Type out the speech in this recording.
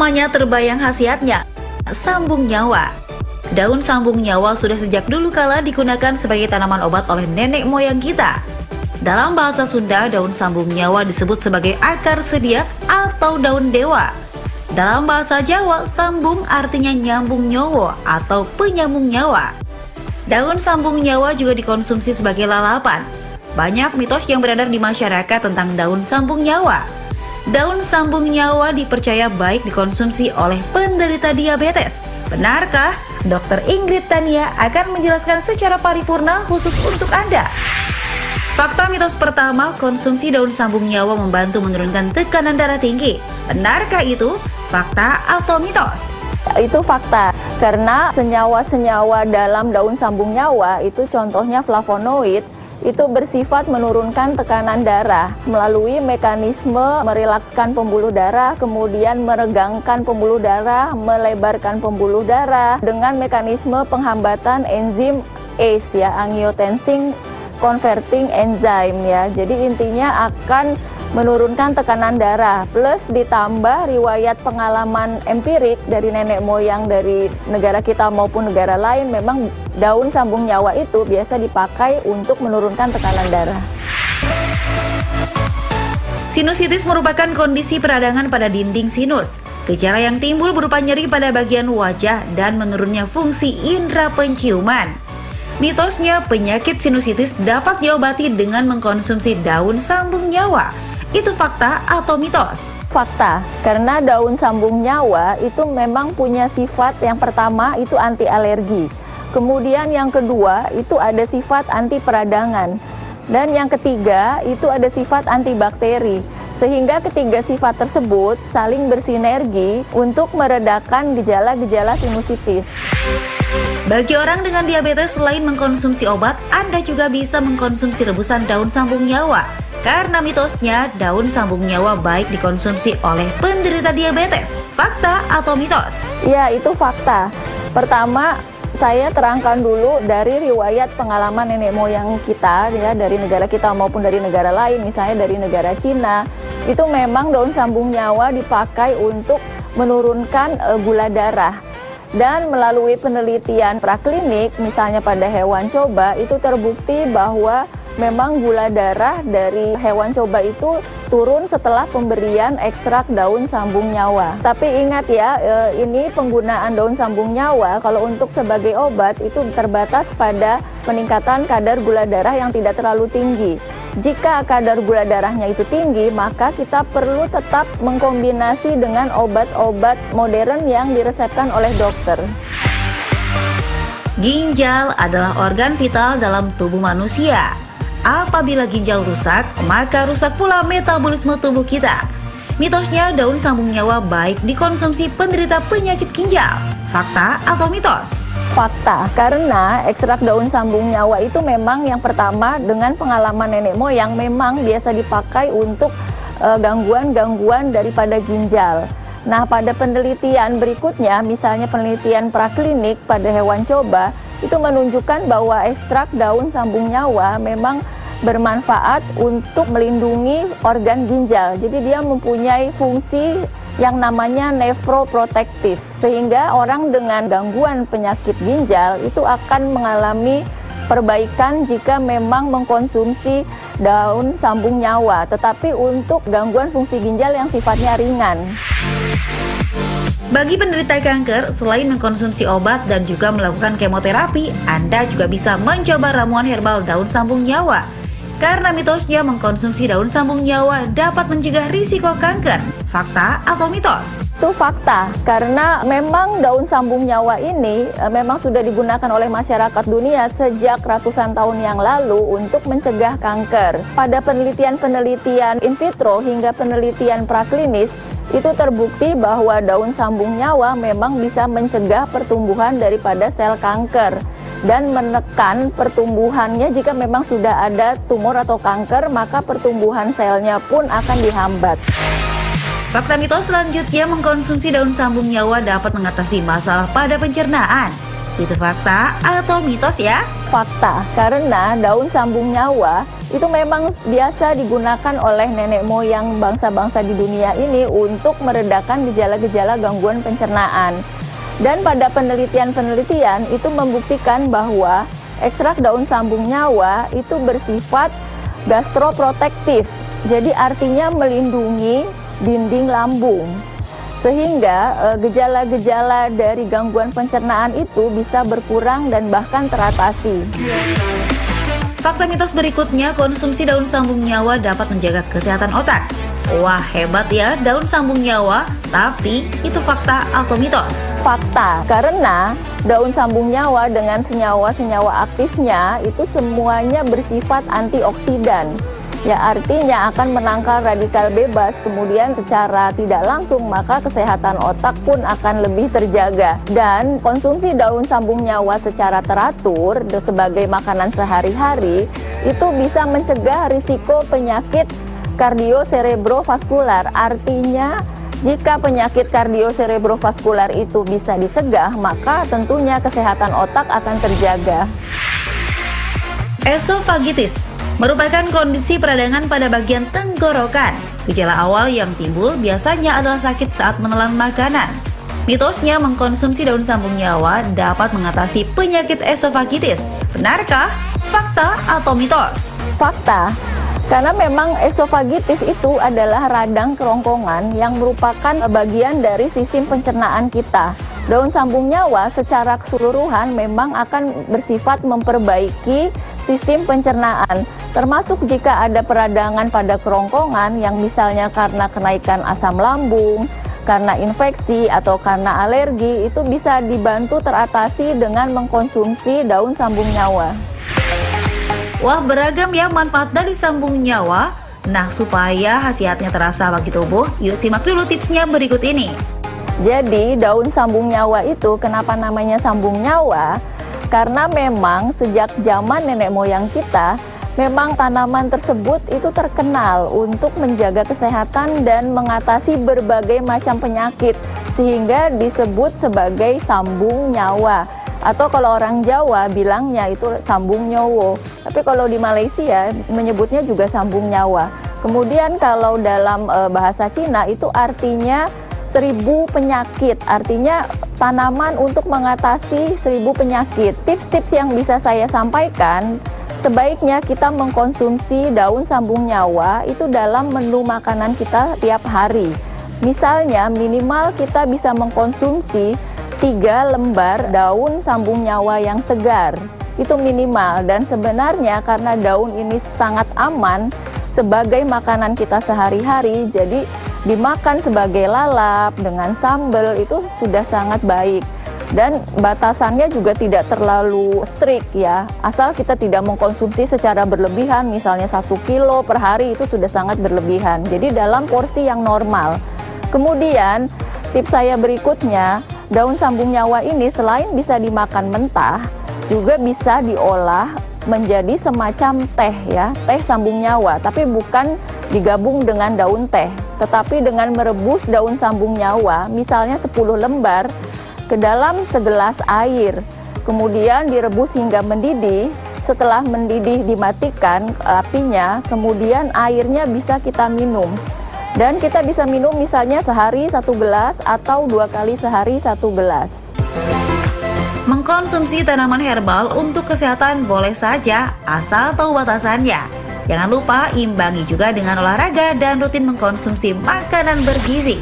namanya terbayang khasiatnya, sambung nyawa. Daun sambung nyawa sudah sejak dulu kala digunakan sebagai tanaman obat oleh nenek moyang kita. Dalam bahasa Sunda, daun sambung nyawa disebut sebagai akar sedia atau daun dewa. Dalam bahasa Jawa, sambung artinya nyambung nyawa atau penyambung nyawa. Daun sambung nyawa juga dikonsumsi sebagai lalapan. Banyak mitos yang beredar di masyarakat tentang daun sambung nyawa. Daun sambung nyawa dipercaya baik dikonsumsi oleh penderita diabetes. Benarkah? Dr. Ingrid Tania akan menjelaskan secara paripurna khusus untuk Anda. Fakta mitos pertama, konsumsi daun sambung nyawa membantu menurunkan tekanan darah tinggi. Benarkah itu? Fakta atau mitos? Itu fakta, karena senyawa-senyawa dalam daun sambung nyawa itu contohnya flavonoid, itu bersifat menurunkan tekanan darah melalui mekanisme merilekskan pembuluh darah, kemudian meregangkan pembuluh darah, melebarkan pembuluh darah dengan mekanisme penghambatan enzim ACE ya, angiotensin converting enzyme ya. Jadi intinya akan menurunkan tekanan darah, plus ditambah riwayat pengalaman empirik dari nenek moyang dari negara kita maupun negara lain, memang daun sambung nyawa itu biasa dipakai untuk menurunkan tekanan darah. Sinusitis merupakan kondisi peradangan pada dinding sinus. Gejala yang timbul berupa nyeri pada bagian wajah dan menurunnya fungsi indera penciuman. Mitosnya, penyakit sinusitis dapat diobati dengan mengkonsumsi daun sambung nyawa. Itu fakta atau mitos? Fakta, karena daun sambung nyawa itu memang punya sifat yang pertama itu anti alergi. Kemudian yang kedua itu ada sifat anti peradangan. Dan yang ketiga itu ada sifat antibakteri. Sehingga ketiga sifat tersebut saling bersinergi untuk meredakan gejala-gejala sinusitis. Bagi orang dengan diabetes, selain mengkonsumsi obat, Anda juga bisa mengkonsumsi rebusan daun sambung nyawa. Karena mitosnya, daun sambung nyawa baik dikonsumsi oleh penderita diabetes. Fakta atau mitos? Ya, itu fakta. Pertama, saya terangkan dulu dari riwayat pengalaman nenek moyang kita ya, dari negara kita maupun dari negara lain, misalnya dari negara Cina. Itu memang daun sambung nyawa dipakai untuk menurunkan gula darah. Dan melalui penelitian praklinik, misalnya pada hewan coba, itu terbukti bahwa memang gula darah dari hewan coba itu turun setelah pemberian ekstrak daun sambung nyawa. Tapi ingat ya, ini penggunaan daun sambung nyawa kalau untuk sebagai obat itu terbatas pada peningkatan kadar gula darah yang tidak terlalu tinggi. Jika kadar gula darahnya itu tinggi, maka kita perlu tetap mengkombinasi dengan obat-obat modern yang diresepkan oleh dokter. Ginjal adalah organ vital dalam tubuh manusia. Apabila ginjal rusak, maka rusak pula metabolisme tubuh kita. Mitosnya, daun sambung nyawa baik dikonsumsi penderita penyakit ginjal. Fakta atau mitos? Fakta, karena ekstrak daun sambung nyawa itu memang yang pertama dengan pengalaman nenek moyang memang biasa dipakai untuk gangguan-gangguan daripada ginjal. Nah, pada penelitian berikutnya, misalnya penelitian praklinik pada hewan coba, itu menunjukkan bahwa ekstrak daun sambung nyawa memang bermanfaat untuk melindungi organ ginjal. Jadi dia mempunyai fungsi yang namanya nefroprotektif, sehingga orang dengan gangguan penyakit ginjal itu akan mengalami perbaikan jika memang mengkonsumsi daun sambung nyawa, tetapi untuk gangguan fungsi ginjal yang sifatnya ringan. Bagi penderita kanker, selain mengkonsumsi obat dan juga melakukan kemoterapi, Anda juga bisa mencoba ramuan herbal daun sambung nyawa. Karena mitosnya mengkonsumsi daun sambung nyawa dapat mencegah risiko kanker. Fakta atau mitos? Itu fakta, karena memang daun sambung nyawa ini memang sudah digunakan oleh masyarakat dunia sejak ratusan tahun yang lalu untuk mencegah kanker. Pada penelitian-penelitian in vitro hingga penelitian praklinis, itu terbukti bahwa daun sambung nyawa memang bisa mencegah pertumbuhan daripada sel kanker dan menekan pertumbuhannya. Jika memang sudah ada tumor atau kanker, maka pertumbuhan selnya pun akan dihambat. Fakta mitos selanjutnya, mengkonsumsi daun sambung nyawa dapat mengatasi masalah pada pencernaan. Itu fakta atau mitos ya? Fakta, karena daun sambung nyawa itu memang biasa digunakan oleh nenek moyang bangsa-bangsa di dunia ini untuk meredakan gejala-gejala gangguan pencernaan. Dan pada penelitian-penelitian itu membuktikan bahwa ekstrak daun sambung nyawa itu bersifat gastroprotektif. Jadi artinya melindungi dinding lambung. Sehingga gejala-gejala dari gangguan pencernaan itu bisa berkurang dan bahkan teratasi. Fakta mitos berikutnya, konsumsi daun sambung nyawa dapat menjaga kesehatan otak. Wah, hebat ya daun sambung nyawa, tapi itu fakta atau mitos? Fakta, karena daun sambung nyawa dengan senyawa-senyawa aktifnya itu semuanya bersifat antioksidan. Ya, artinya akan menangkal radikal bebas, kemudian secara tidak langsung maka kesehatan otak pun akan lebih terjaga. Dan konsumsi daun sambung nyawa secara teratur sebagai makanan sehari-hari itu bisa mencegah risiko penyakit kardioserebrovaskular. Artinya jika penyakit kardioserebrovaskular itu bisa dicegah, maka tentunya kesehatan otak akan terjaga. Esofagitis merupakan kondisi peradangan pada bagian tenggorokan. Gejala awal yang timbul biasanya adalah sakit saat menelan makanan. Mitosnya mengkonsumsi daun sambung nyawa dapat mengatasi penyakit esofagitis. Benarkah? Fakta atau mitos? Fakta, karena memang esofagitis itu adalah radang kerongkongan yang merupakan bagian dari sistem pencernaan kita. Daun sambung nyawa secara keseluruhan memang akan bersifat memperbaiki sistem pencernaan, termasuk jika ada peradangan pada kerongkongan yang misalnya karena kenaikan asam lambung, karena infeksi atau karena alergi, itu bisa dibantu teratasi dengan mengkonsumsi daun sambung nyawa. Wah, beragam ya manfaat dari sambung nyawa. Nah, supaya khasiatnya terasa bagi tubuh, yuk simak dulu tipsnya berikut ini. Jadi daun sambung nyawa itu kenapa namanya sambung nyawa? Karena memang sejak zaman nenek moyang kita, memang tanaman tersebut itu terkenal untuk menjaga kesehatan dan mengatasi berbagai macam penyakit, sehingga disebut sebagai sambung nyawa. Atau kalau orang Jawa bilangnya itu sambung nyowo, tapi kalau di Malaysia menyebutnya juga sambung nyawa. Kemudian kalau dalam bahasa Cina itu artinya 1000 penyakit, artinya tanaman untuk mengatasi 1000 penyakit. Tips-tips yang bisa saya sampaikan, sebaiknya kita mengkonsumsi daun sambung nyawa itu dalam menu makanan kita tiap hari. Misalnya minimal kita bisa mengkonsumsi 3 lembar daun sambung nyawa yang segar. Itu minimal, dan sebenarnya karena daun ini sangat aman sebagai makanan kita sehari-hari, jadi dimakan sebagai lalap dengan sambal itu sudah sangat baik. Dan batasannya juga tidak terlalu strict ya, asal kita tidak mengkonsumsi secara berlebihan, misalnya 1 kilo per hari itu sudah sangat berlebihan. Jadi dalam porsi yang normal. Kemudian tips saya berikutnya, daun sambung nyawa ini selain bisa dimakan mentah, juga bisa diolah menjadi semacam teh ya, teh sambung nyawa, tapi bukan digabung dengan daun teh, tetapi dengan merebus daun sambung nyawa, misalnya 10 lembar, ke dalam segelas air, kemudian direbus hingga mendidih. Setelah mendidih dimatikan apinya, kemudian airnya bisa kita minum. Dan kita bisa minum misalnya sehari 1 gelas atau 2 kali sehari 1 gelas. Mengkonsumsi tanaman herbal untuk kesehatan boleh saja, asal tahu batasannya. Jangan lupa imbangi juga dengan olahraga dan rutin mengkonsumsi makanan bergizi.